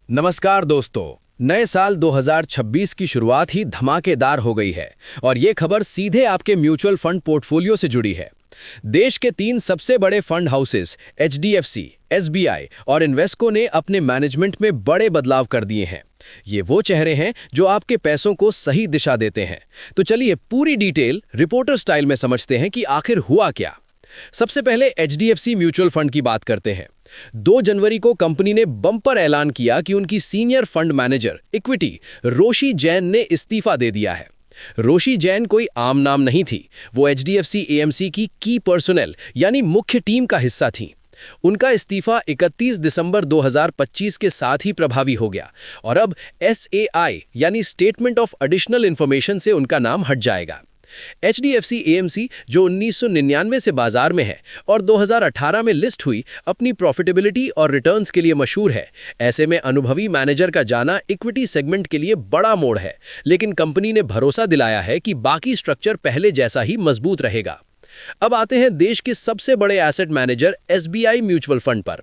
नमस्कार दोस्तों। नए साल 2026 की शुरुआत ही धमाकेदार हो गई है और ये खबर सीधे आपके म्यूचुअल फंड पोर्टफोलियो से जुड़ी है। देश के 3 सबसे बड़े फंड हाउसेस एचडीएफसी, एसबीआई और इन्वेस्को ने अपने मैनेजमेंट में बड़े बदलाव कर दिए हैं। ये वो चेहरे हैं जो आपके पैसों को सही दिशा देते हैं। तो चलिए पूरी डिटेल रिपोर्टर स्टाइल में समझते हैं कि आखिर हुआ क्या। सबसे पहले एचडीएफसी म्यूचुअल फंड की बात करते हैं। 2 जनवरी को कंपनी ने बम्पर ऐलान किया कि उनकी सीनियर फंड मैनेजर इक्विटी रोशी जैन ने इस्तीफा दे दिया है। रोशी जैन कोई आम नाम नहीं थी, वो एचडीएफसी एएमसी की की पर्सनल यानी मुख्य टीम का हिस्सा थी। उनका इस्तीफा 31 दिसंबर 2025 के साथ ही प्रभावी हो गया और अब एसएआई यानी स्टेटमेंट ऑफ एडिशनल इंफॉर्मेशन से उनका नाम हट जाएगा। एचडीएफसी एएमसी जो 1999 से बाजार में है और 2018 में लिस्ट हुई, अपनी प्रॉफिटेबिलिटी और रिटर्न्स के लिए मशहूर है। ऐसे में अनुभवी मैनेजर का जाना इक्विटी सेगमेंट के लिए बड़ा मोड़ है, लेकिन कंपनी ने भरोसा दिलाया है कि बाकी स्ट्रक्चर पहले जैसा ही मजबूत रहेगा। अब आते हैं देश के सबसे बड़े asset manager SBI mutual fund पर।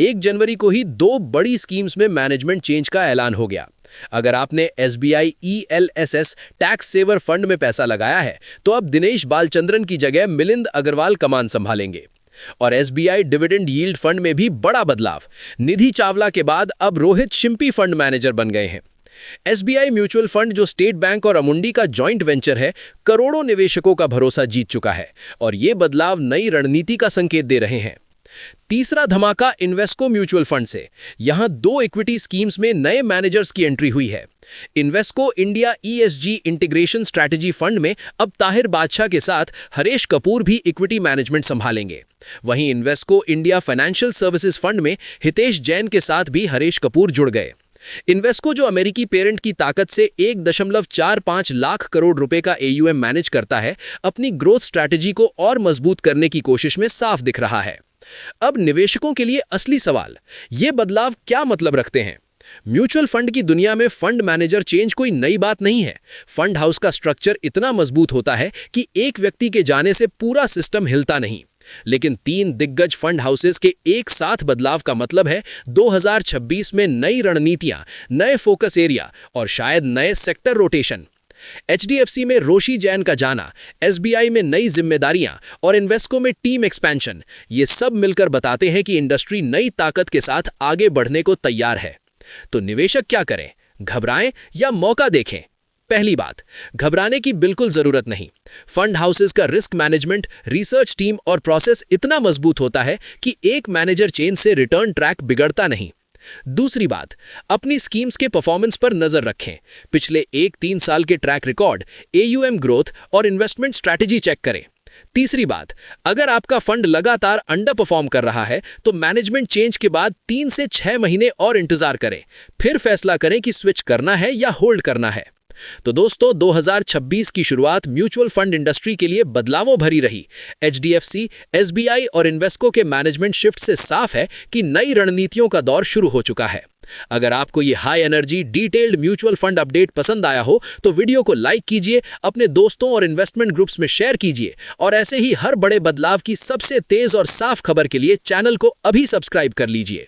1 जनवरी को ही 2 बड़ी स्कीम्स में मैनेजमेंट चेंज का ऐलान हो गया। अगर आपने SBI ELSS tax saver fund में पैसा लगाया है, तो अब दिनेश बालचंद्रन की जगह मिलिंद अग्रवाल कमान संभालेंगे। और एसबीआई डिविडेंड यील्ड फंड में भी बड़ा बदलाव। निधि चावला के बाद अब रोहित शिंपी फंड मैनेजर बन गए हैं। एसबीआई म्यूचुअल फंड जो स्टेट बैंक और अमुंडी का जॉइंट वेंचर है, करोड़ों निवेशकों का भरोसा जीत चुका है और ये बदलाव नई रणनीति का संकेत दे रहे हैं। तीसरा धमाका इन्वेस्को म्यूचुअल फंड से। यहां 2 इक्विटी स्कीम्स में नए मैनेजर्स की एंट्री हुई है। Invesco India ESG integration strategy fund में अब ताहिर बादशाह के साथ हरेश कपूर भी इक्विटी मैनेजमेंट संभालेंगे। वहीं Invesco India financial services fund में हितेश जैन के साथ भी हरेश कपूर जुड़ गए। इन्वेस्को जो अमेरिकी पेरेंट की ताकत से 1.45 लाख करोड़ रुपए का एयूएम मैनेज करता है, अपनी ग्रोथ स्ट्रैटेजी को और मजबूत करने की कोशिश में साफ दिख रहा है। अब निवेशकों के लिए असली सवाल, ये बदलाव क्या मतलब रखते हैं? म्यूचुअल फंड की दुनिया में फंड मैनेजर चेंज कोई नई बात नहीं है। फंड हाउस का स्ट्रक्चर इतना मजबूत होता है कि एक व्यक्ति के जाने से पूरा सिस्टम हिलता नहीं। लेकिन 3 दिग्गज फंड हाउसेस के एक साथ बदलाव का मतलब है 2026 में नई रणनीतियां, नए फोकस एरिया और शायद नए सेक्टर रोटेशन। एचडीएफसी में रोशी जैन का जाना, एसबीआई में नई जिम्मेदारियां और इन्वेस्को में टीम एक्सपेंशन, ये सब मिलकर बताते हैं कि इंडस्ट्री नई ताकत के साथ आगे बढ़ने को तैयार है। तो निवेशक क्या करें? घबराएं या मौका देखें? पहली बात, घबराने की बिल्कुल जरूरत नहीं। फंड हाउसेस का रिस्क मैनेजमेंट, रिसर्च टीम और प्रोसेस इतना मजबूत होता है कि एक मैनेजर चेंज से रिटर्न ट्रैक बिगड़ता नहीं। दूसरी बात, अपनी स्कीम्स के परफॉर्मेंस पर नजर रखें। पिछले 1-3 साल के ट्रैक रिकॉर्ड, एयूएम ग्रोथ और इन्वेस्टमेंट स्ट्रैटेजी चेक करें। तीसरी बात, अगर आपका फंड लगातार अंडर परफॉर्म कर रहा है, तो मैनेजमेंट चेंज के बाद 3 से 6 महीने और इंतजार करें, फिर फैसला करें कि स्विच करना है या होल्ड करना है। तो दोस्तों, 2026 की शुरुआत म्यूचुअल फंड इंडस्ट्री के लिए बदलावों भरी रही। एचडीएफसी, एसबीआई और इन्वेस्को के मैनेजमेंट शिफ्ट से साफ है कि नई रणनीतियों का दौर शुरू हो चुका है। अगर आपको ये high energy detailed mutual fund update पसंद आया हो, तो वीडियो को लाइक कीजिए, अपने दोस्तों और इन्वेस्टमेंट ग्रुप्स में शेयर कीजिए और ऐसे ही हर बड़े बदलाव की सबसे तेज और साफ खबर के लिए चैनल को अभी सब्सक्राइब कर लीजिए।